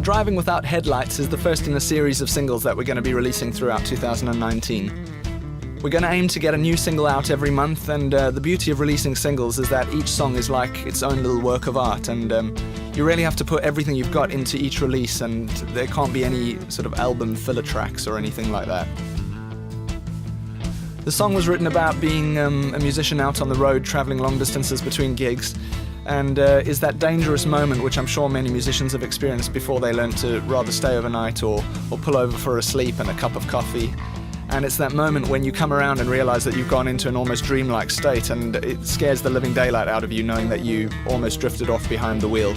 Driving Without Headlights is the first in a series of singles that we're going to be releasing throughout 2019. We're going to aim to get a new single out every month, and the beauty of releasing singles is that each song is like its own little work of art, and you really have to put everything you've got into each release, and there can't be any sort of album filler tracks or anything like that. The song was written about being a musician out on the road, travelling long distances between gigs, and is that dangerous moment which I'm sure many musicians have experienced before they learn to rather stay overnight or pull over for a sleep and a cup of coffee. And it's that moment when you come around and realise that you've gone into an almost dreamlike state, and it scares the living daylight out of you knowing that you almost drifted off behind the wheel.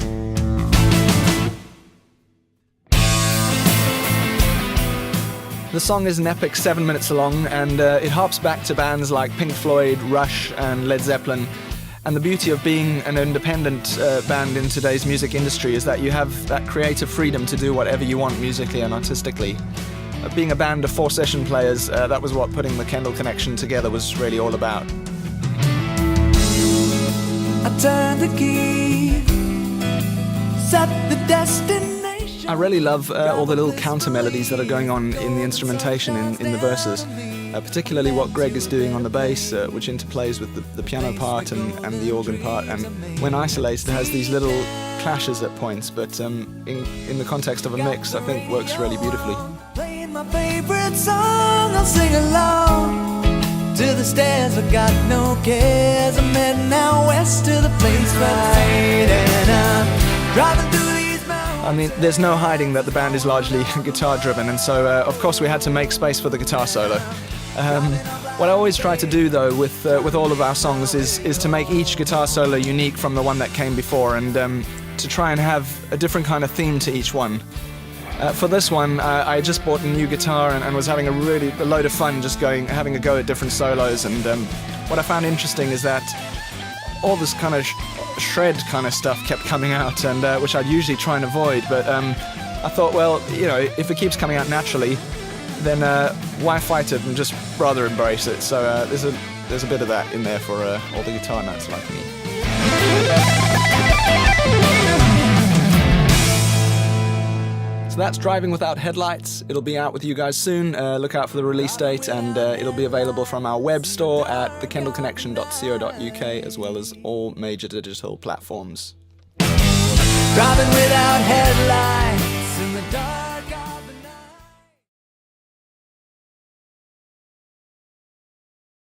The song is an epic 7 minutes long, and it harps back to bands like Pink Floyd, Rush and Led Zeppelin. And the beauty of being an independent band in today's music industry is that you have that creative freedom to do whatever you want musically and artistically. Being a band of 4 session players, that was what putting the Kendall Connection together was really all about. I turned the key, set the destination. I really love all the little counter melodies that are going on in the instrumentation in the verses. Particularly what Greg is doing on the bass, which interplays with the piano part and the organ part, and when isolated has these little clashes at points, but in the context of a mix I think works really beautifully. Playing my favorite song, I'll sing along to the stairs, I got no cares. I'm heading out west to the place right, and I'm driving through these mountains. I mean, there's no hiding that the band is largely guitar driven, and so of course we had to make space for the guitar solo. What I always try to do though with all of our songs is to make each guitar solo unique from the one that came before, and to try and have a different kind of theme to each one. For this one, I just bought a new guitar and was having a load of fun just having a go at different solos, and what I found interesting is that all this kind of shred kind of stuff kept coming out, and which I'd usually try and avoid, but I thought, well, you know, if it keeps coming out naturally, then why fight it and just rather embrace it. So there's a bit of that in there for all the guitar nuts like me. So that's Driving Without Headlights. It'll be out with you guys soon. Look out for the release date, and it'll be available from our web store at thekendallconnection.co.uk, as well as all major digital platforms. Driving without headlights.